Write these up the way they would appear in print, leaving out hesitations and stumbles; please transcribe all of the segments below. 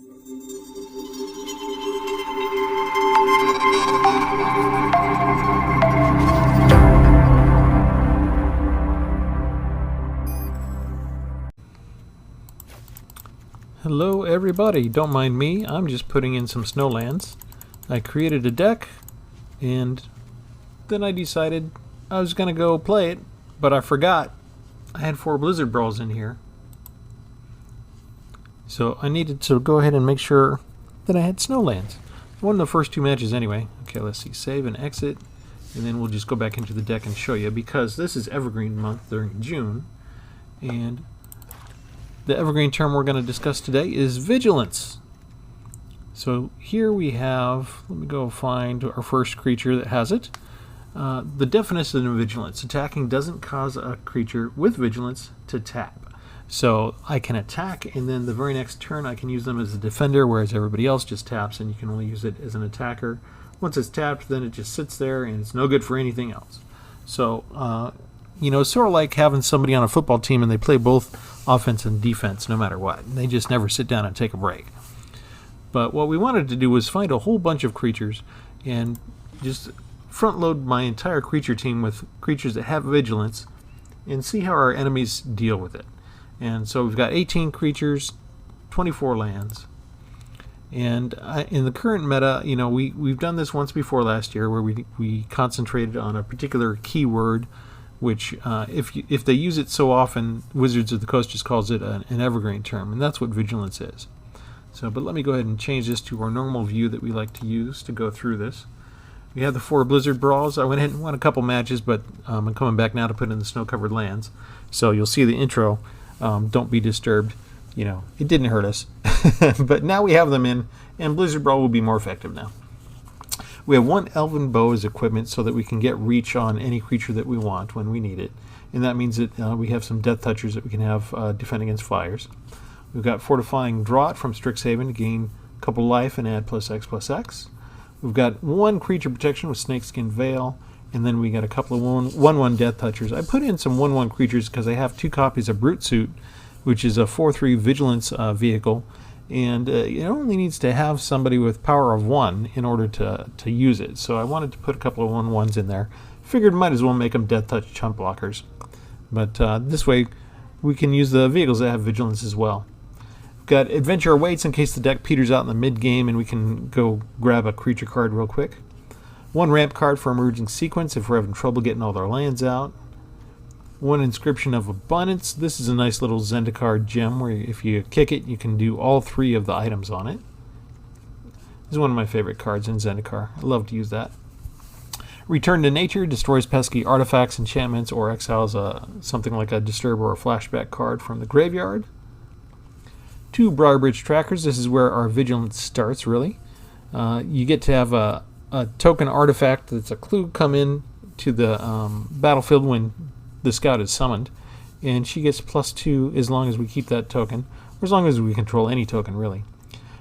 Hello everybody, don't mind me, I'm just putting in some snowlands. I created a deck and then I decided I was going to go play it, but I forgot I had 4 Blizzard Brawls in here. So I needed to go ahead and make sure that I had snowlands. Won the first 2 matches anyway. Okay, let's see, save and exit, and then we'll just go back into the deck and show you, because this is Evergreen month during June, and the Evergreen term we're going to discuss today is Vigilance. So here we have, let me go find our first creature that has it. The definition of Vigilance: attacking doesn't cause a creature with Vigilance to tap. So I can attack, and then the very next turn I can use them as a defender, whereas everybody else just taps, and you can only use it as an attacker. Once it's tapped, then it just sits there, and it's no good for anything else. So, you know, it's sort of like having somebody on a football team and they play both offense and defense no matter what. They just never sit down and take a break. But what we wanted to do was find a whole bunch of creatures and just front load my entire creature team with creatures that have Vigilance and see how our enemies deal with it. And so we've got 18 creatures, 24 lands. And in the current meta, you know, we've done this once before last year where we concentrated on a particular keyword, which if they use it so often, Wizards of the Coast just calls it an evergreen term, and that's what Vigilance is. So, but let me go ahead and change this to our normal view that we like to use to go through this. We have the 4 Blizzard Brawls. I went ahead and won a couple matches, but I'm coming back now to put in the snow-covered lands. So you'll see the intro. Don't be disturbed. You know, it didn't hurt us. But now we have them in, and Blizzard Brawl will be more effective now. We have 1 Elven Bow as equipment so that we can get reach on any creature that we want when we need it. And that means that we have some Death Touchers that we can have defend against flyers. We've got Fortifying Draught from Strixhaven to gain a couple life and add +X/+X. We've got 1 creature protection with Snakeskin Veil, and then we got a couple of 1/1 Death Touchers. I put in some 1/1 creatures because I have 2 copies of Brute Suit, which is a 4/3 Vigilance vehicle, and it only needs to have somebody with power of 1 in order to use it. So I wanted to put a couple of 1/1s in there. Figured might as well make them Death Touch chump blockers. But this way we can use the vehicles that have Vigilance as well. Got Adventure Awaits in case the deck peters out in the mid-game and we can go grab a creature card real quick. 1 Ramp card for Emerging Sequence if we're having trouble getting all our lands out. 1 Inscription of Abundance. This is a nice little Zendikar gem where if you kick it, you can do all 3 of the items on it. This is one of my favorite cards in Zendikar. I love to use that. Return to Nature destroys pesky artifacts, enchantments, or exiles something like a Disturb or a Flashback card from the graveyard. 2 Briarbridge Trackers. This is where our Vigilance starts, really. You get to have a token artifact that's a clue come in to the battlefield when the scout is summoned, and she gets +2 as long as we keep that token, or as long as we control any token, really.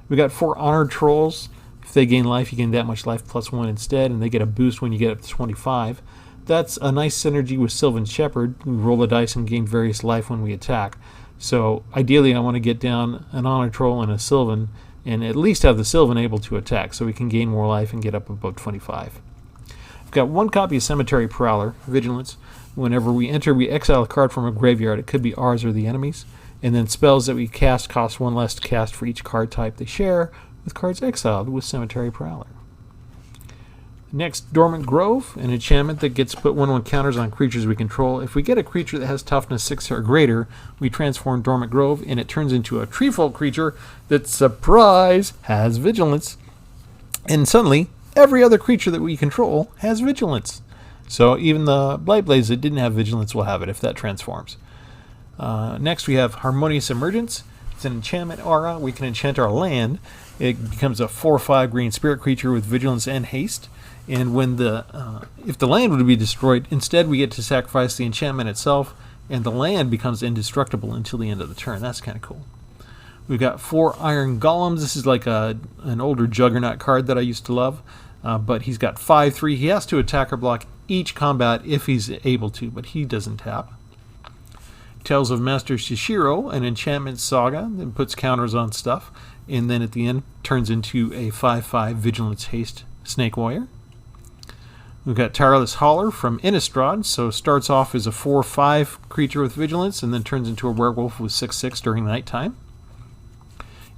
We got 4 Honored Trolls. If they gain life, you gain that much life +1 instead, and they get a boost when you get up to 25. That's a nice synergy with Sylvan Shepherd. We roll the dice and gain various life when we attack. So ideally I want to get down an Honor Troll and a Sylvan, and at least have the Sylvan able to attack so we can gain more life and get up above 25. I've got 1 copy of Cemetery Prowler, Vigilance. Whenever we enter, we exile a card from a graveyard. It could be ours or the enemy's. And then spells that we cast cost 1 less to cast for each card type they share, with cards exiled with Cemetery Prowler. Next, Dormant Grove, an enchantment that gets put 1/1 counters on creatures we control. If we get a creature that has toughness 6 or greater, we transform Dormant Grove, and it turns into a treefolk creature that, surprise, has Vigilance. And suddenly, every other creature that we control has Vigilance. So even the Blightblades that didn't have Vigilance will have it if that transforms. Next, we have Harmonious Emergence. It's an enchantment aura. We can enchant our land. It becomes a 4/5 green spirit creature with Vigilance and haste. And when if the land would be destroyed, instead we get to sacrifice the enchantment itself, and the land becomes indestructible until the end of the turn. That's kind of cool. We've got 4 Iron Golems. This is like an older Juggernaut card that I used to love, but he's got 5/3. He has to attack or block each combat if he's able to, but he doesn't tap. Tales of Master Shishiro, an enchantment saga that puts counters on stuff, and then at the end turns into a 5/5 Vigilance Haste Snake Warrior. We've got Tireless Hauler from Innistrad, so starts off as a 4/5 creature with Vigilance, and then turns into a werewolf with 6/6 during nighttime.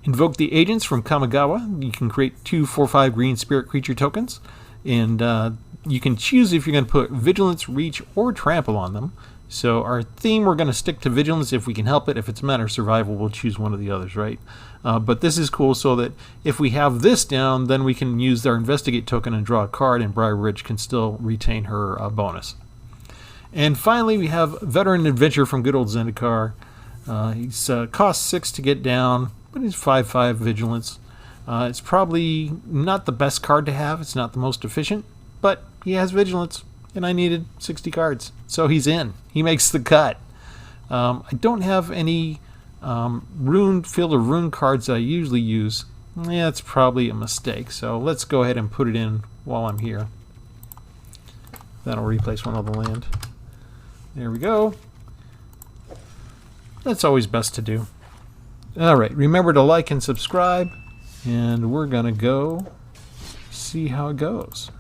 Invoke the Agents from Kamigawa. You can create 2 4/5 green spirit creature tokens, and you can choose if you're going to put Vigilance, Reach, or Trample on them. So our theme, we're going to stick to Vigilance if we can help it. If it's a matter of survival, we'll choose one of the others, right? But this is cool so that if we have this down, then we can use our Investigate token and draw a card, and Briar Ridge can still retain her bonus. And finally, we have Veteran Adventure from good old Zendikar. He's cost 6 to get down, but he's 5/5 Vigilance. It's probably not the best card to have. It's not the most efficient, but he has Vigilance, and I needed 60 cards. So he's in. He makes the cut. I don't have any Field of Rune cards that I usually use. Yeah, it's probably a mistake. So let's go ahead and put it in while I'm here. That'll replace one other land. There we go. That's always best to do. Alright, remember to like and subscribe, and we're going to go see how it goes.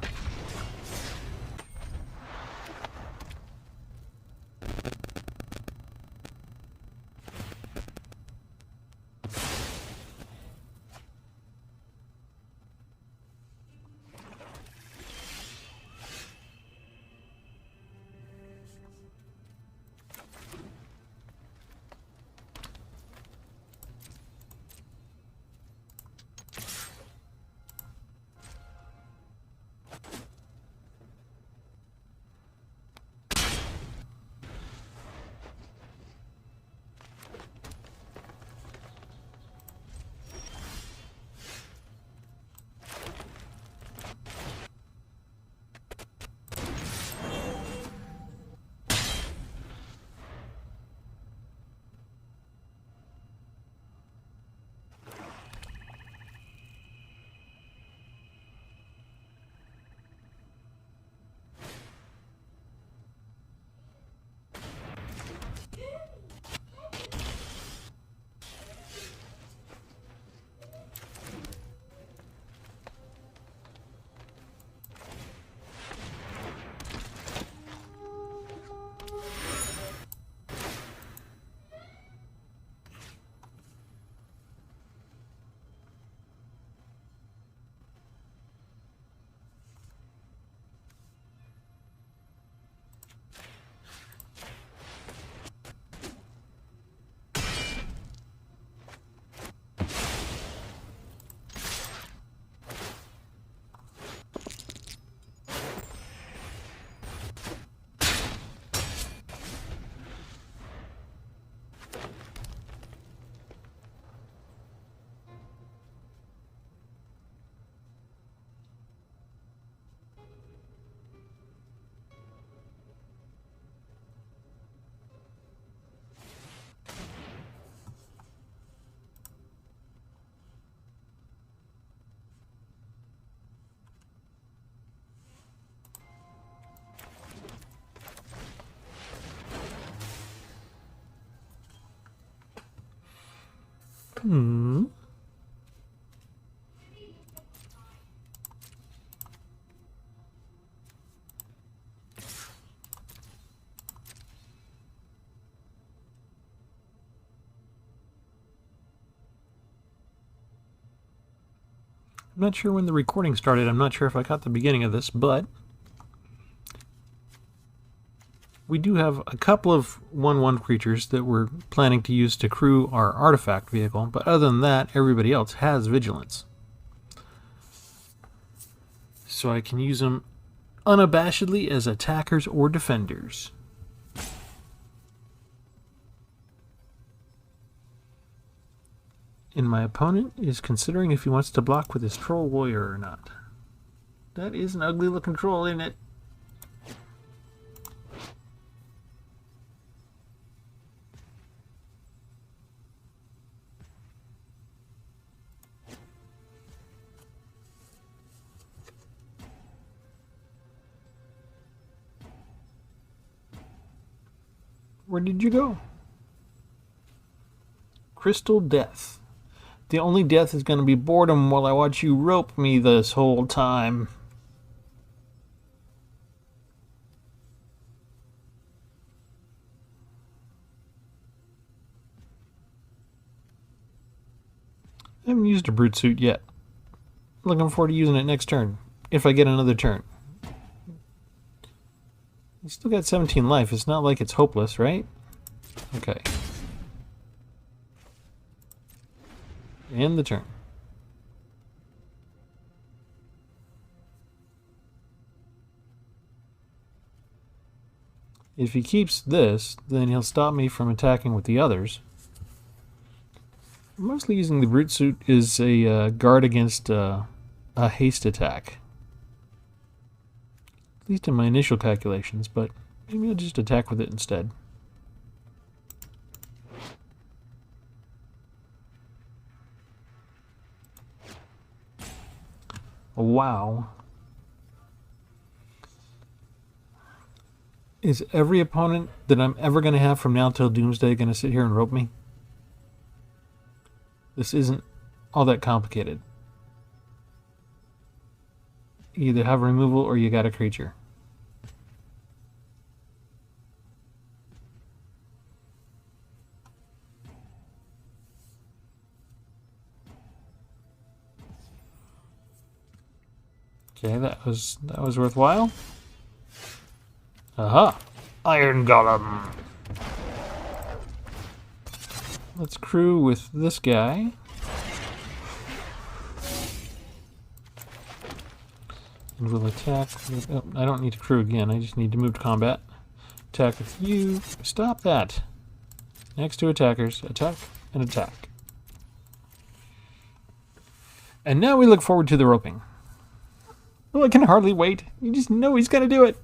I'm not sure when the recording started. I'm not sure if I caught the beginning of this, but we do have a couple of 1/1 creatures that we're planning to use to crew our artifact vehicle, but other than that, everybody else has Vigilance. So I can use them unabashedly as attackers or defenders. And my opponent is considering if he wants to block with his Troll Warrior or not. That is an ugly looking troll, isn't it? Where did you go? Crystal Death. The only death is going to be boredom while I watch you rope me this whole time. I haven't used a brute suit yet. Looking forward to using it next turn, if I get another turn. You still got 17 life. It's not like it's hopeless, right? Okay. End the turn. If he keeps this, then he'll stop me from attacking with the others. Mostly using the brute suit is a guard against a haste attack. At least in my initial calculations, but maybe I'll just attack with it instead. Wow. Is every opponent that I'm ever going to have from now till Doomsday going to sit here and rope me? This isn't all that complicated. You either have removal or you got a creature. Okay, that was worthwhile. Aha! Iron Golem! Let's crew with this guy. And we'll attack with, oh, I don't need to crew again, I just need to move to combat. Attack with you. Stop that! Next two attackers. Attack and attack. And now we look forward to the roping. Oh, I can hardly wait. You just know he's gonna do it.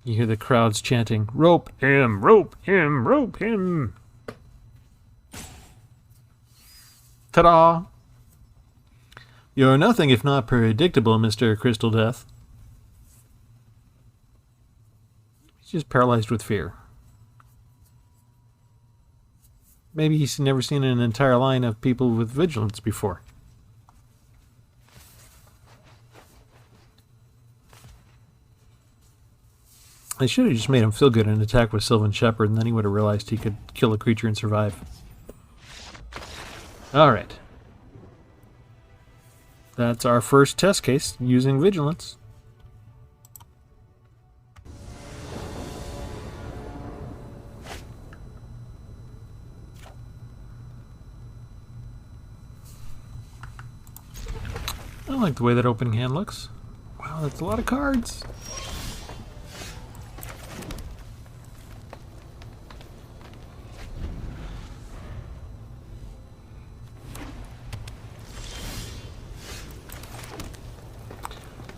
You hear the crowds chanting, "Rope him! Rope him! Rope him!" Ta-da! You're nothing if not predictable, Mr. Crystal Death. He's just paralyzed with fear. Maybe he's never seen an entire line of people with Vigilance before. I should have just made him feel good and attack with Sylvan Shepherd, and then he would have realized he could kill a creature and survive. Alright. That's our first test case using Vigilance. I like the way that opening hand looks. Wow, that's a lot of cards.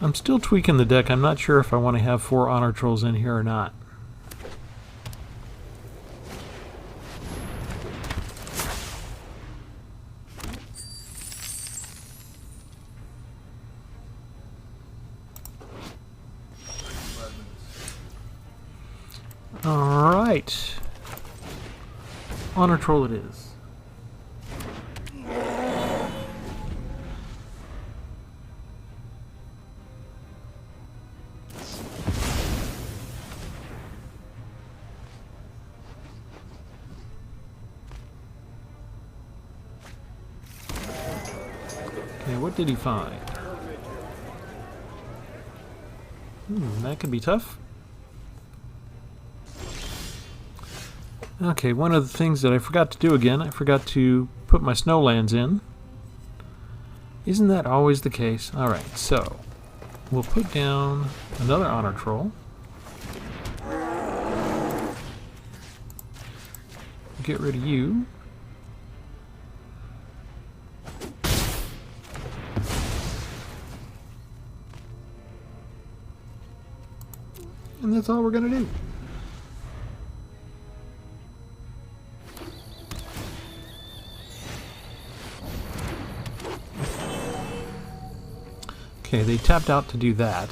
I'm still tweaking the deck. I'm not sure if I want to have 4 Honor Trolls in here or not. Alright. Honor Troll it is. Okay, what did he find? That could be tough. Okay, one of the things that I forgot to do again, I forgot to put my snowlands in. Isn't that always the case? Alright, so we'll put down another Honor Troll. Get rid of you. And that's all we're going to do. Okay, they tapped out to do that.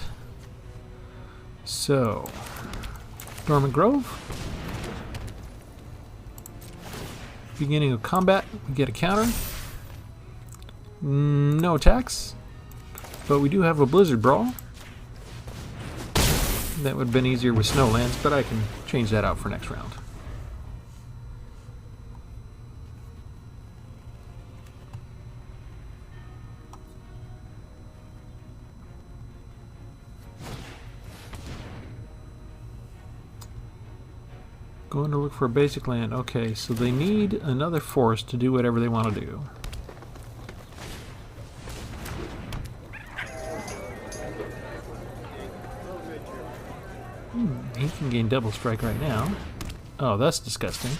So, Dormant Grove. Beginning of combat, we get a counter. No attacks, but we do have a Blizzard Brawl. That would have been easier with Snowlands, but I can change that out for next round. Going to look for a basic land. Okay, so they need another force to do whatever they want to do. He can gain double strike right now. Oh, that's disgusting.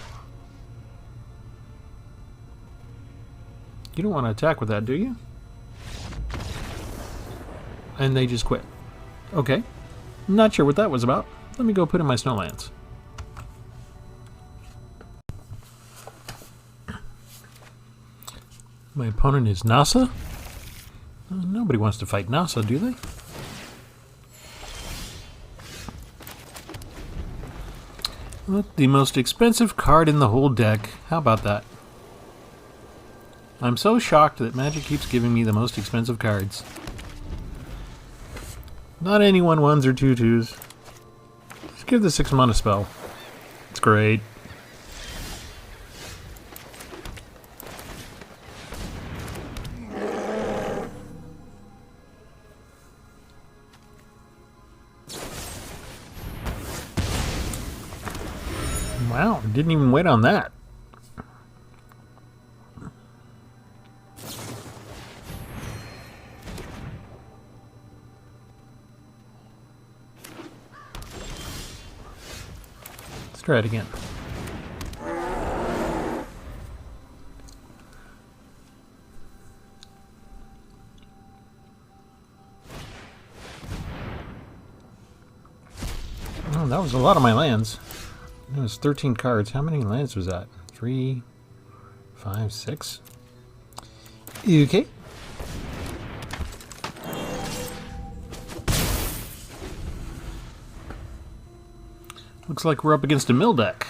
You don't want to attack with that, do you? And they just quit. Okay. Not sure what that was about. Let me go put in my Snowlands. My opponent is NASA? Nobody wants to fight NASA, do they? Look, the most expensive card in the whole deck. How about that? I'm so shocked that Magic keeps giving me the most expensive cards. Not any 1/1s or 2/2s. Just give the 6 mana spell. It's great. Wow, didn't even wait on that. Let's try it again. Oh, that was a lot of my lands. It was 13 cards. How many lands was that? 3, 5, 6. Okay. Looks like we're up against a mill deck.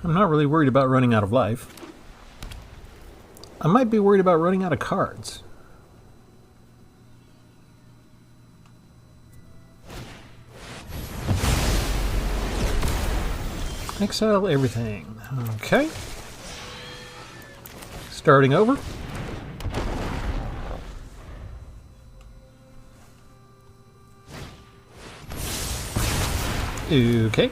I'm not really worried about running out of life. I might be worried about running out of cards. Exile everything. Okay. Starting over. Okay.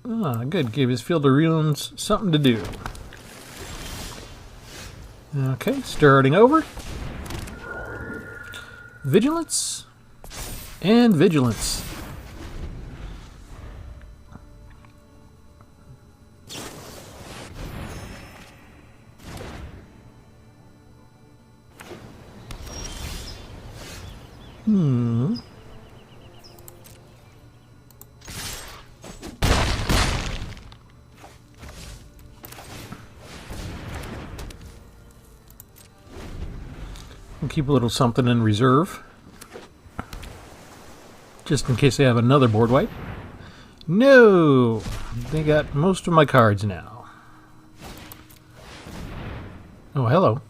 Ah, good. Gave his field of ruins something to do. Okay, starting over. Vigilance. And Vigilance. Keep a little something in reserve, just in case they have another board wipe. No! They got most of my cards now. Oh, hello.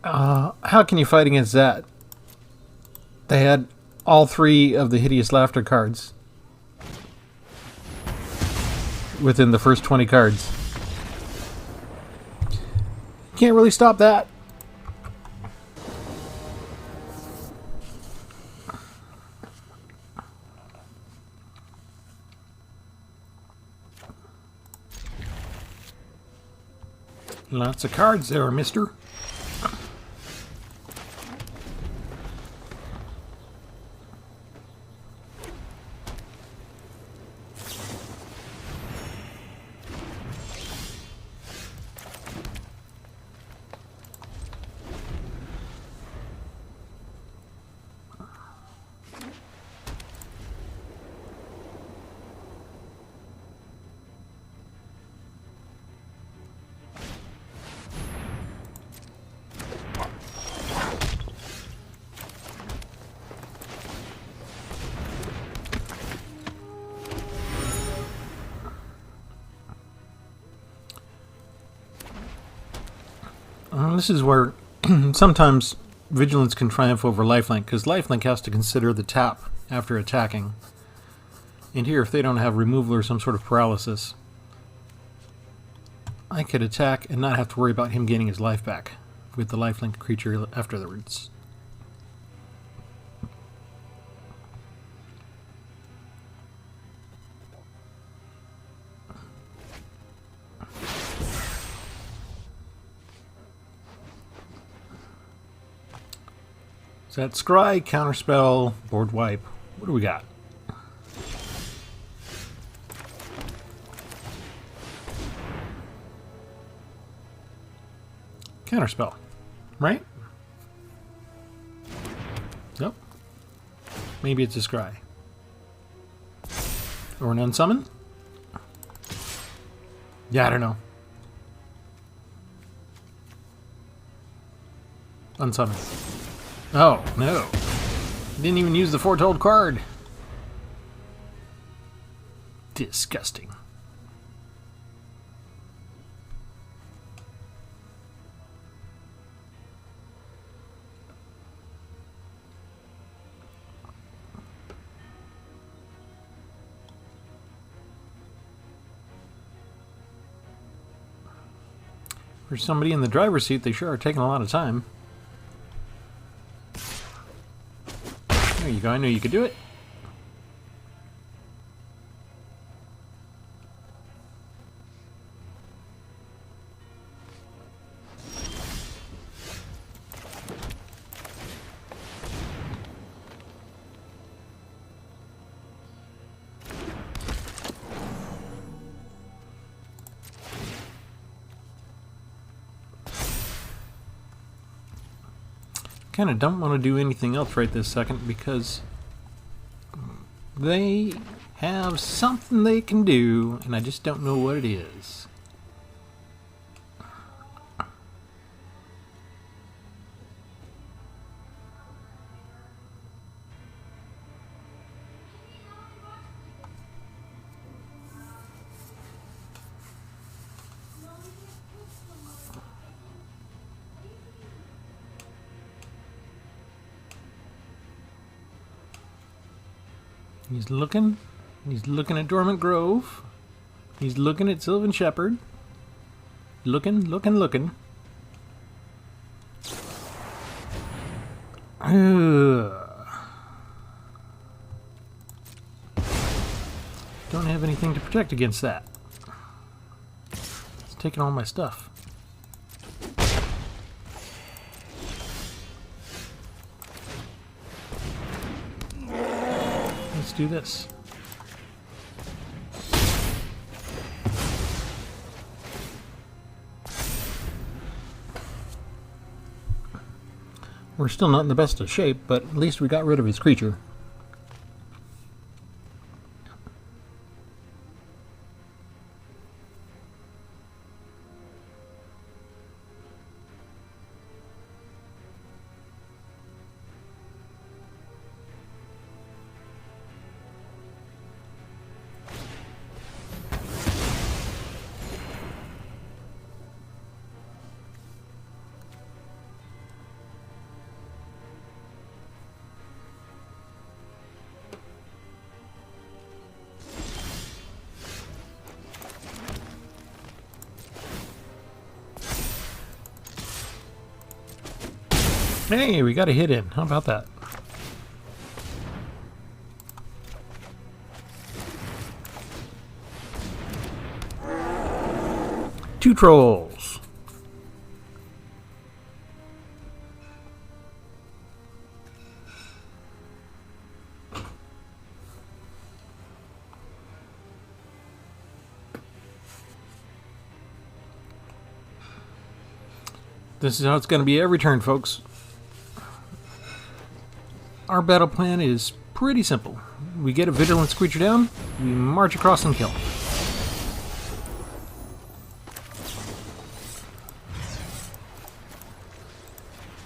How can you fight against that? They had all 3 of the Hideous Laughter cards within the first 20 cards. Can't really stop that. Lots of cards there, mister. And this is where sometimes Vigilance can triumph over Lifelink, because Lifelink has to consider the tap after attacking. And here, if they don't have removal or some sort of paralysis, I could attack and not have to worry about him gaining his life back with the Lifelink creature afterwards. So that's Scry, Counterspell, Board Wipe. What do we got? Counterspell, right? Nope. Maybe it's a Scry. Or an Unsummon? Yeah, I don't know. Unsummon. Oh, no. Didn't even use the Foretold card. Disgusting. For somebody in the driver's seat, they sure are taking a lot of time. There you go, I knew you could do it. Kind of don't want to do anything else right this second because they have something they can do and I just don't know what it is. He's looking at Dormant Grove. He's looking at Sylvan Shepherd. Looking. Don't have anything to protect against that. It's taking all my stuff. Let's do this. We're still not in the best of shape, but at least we got rid of his creature. Hey, we got a hit in. How about that? Two trolls. This is how it's going to be every turn, folks. Our battle plan is pretty simple. We get a Vigilance creature down, we march across and kill.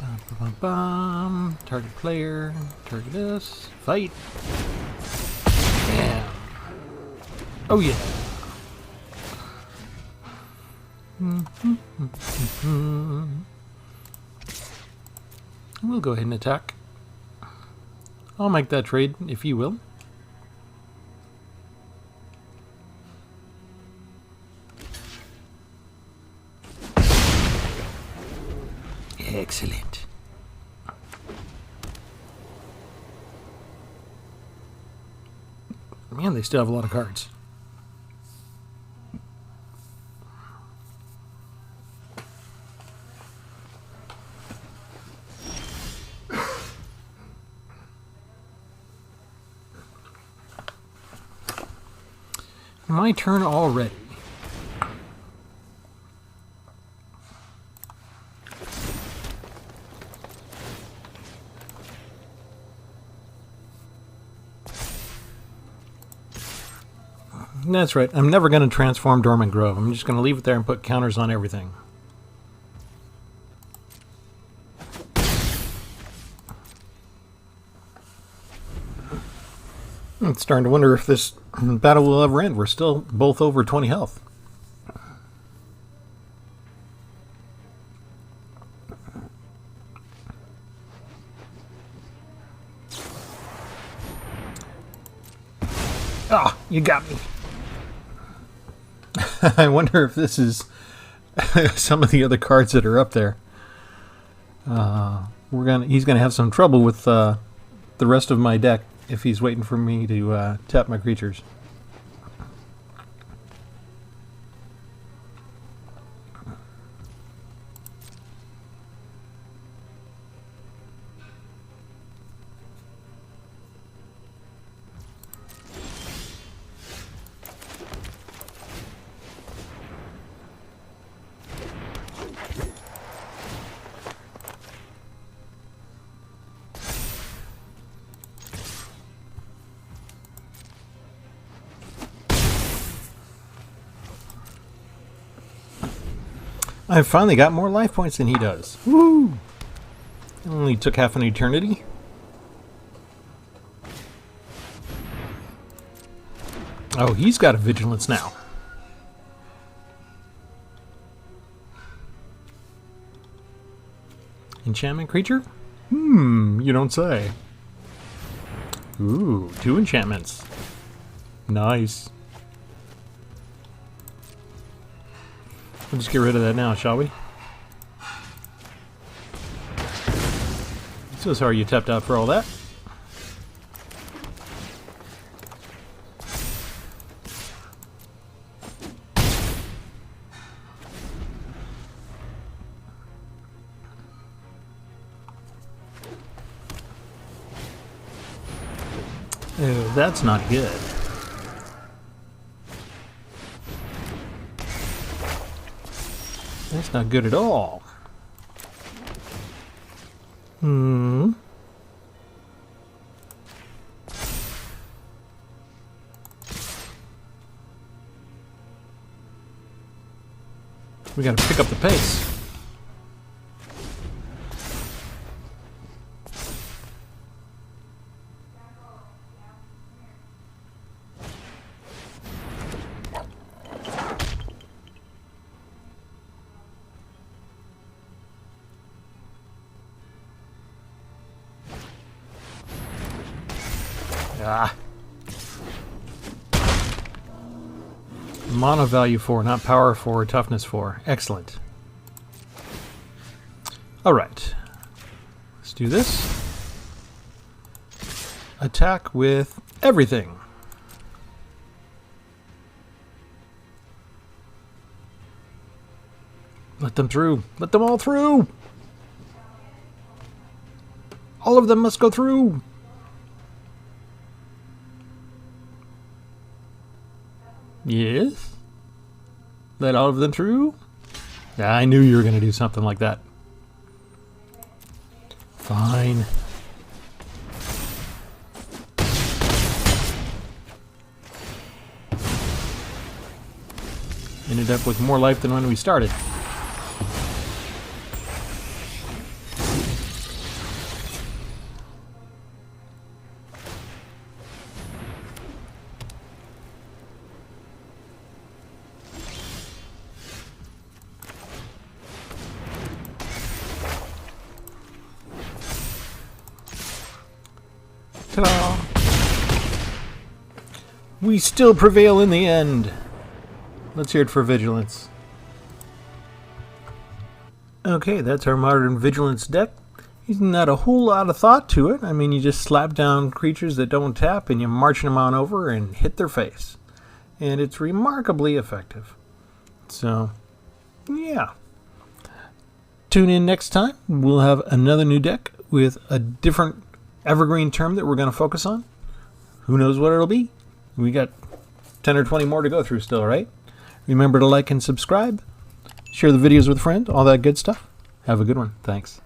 Bum, bum, bum, bum. Target player, target us, fight. Yeah. Oh yeah. We'll go ahead and attack. I'll make that trade, if you will. Excellent. Man, they still have a lot of cards. My turn already. That's right. I'm never going to transform Dormant Grove. I'm just going to leave it there and put counters on everything. I'm starting to wonder if this battle will ever end. We're still both over 20 health. Ah, you got me. I wonder if this is some of the other cards that are up there. He's gonna have some trouble with the rest of my deck if he's waiting for me to tap my creatures. I've finally got more life points than he does. Woo! It only took half an eternity. Oh, he's got a Vigilance now. Enchantment creature? You don't say. Ooh, 2 enchantments. Nice. We'll just get rid of that now, shall we? So sorry you tapped out for all that. Oh, that's not good. That's not good at all. We gotta pick up the pace. Mana value 4, not power 4, toughness 4. Excellent. Alright. Let's do this. Attack with everything. Let them through. Let them all through. All of them must go through. Yes? Let all of them through? I knew you were going to do something like that. Fine. Ended up with more life than when we started. Ta-da! We still prevail in the end. Let's hear it for Vigilance. Okay, that's our modern Vigilance deck. There's not a whole lot of thought to it. I mean, you just slap down creatures that don't tap and you march them on over and hit their face. And it's remarkably effective. So, yeah. Tune in next time. We'll have another new deck with a different Evergreen term that we're going to focus on. Who knows what it'll be? We got 10 or 20 more to go through still, right? Remember to like and subscribe. Share the videos with friends, all that good stuff. Have a good one. Thanks.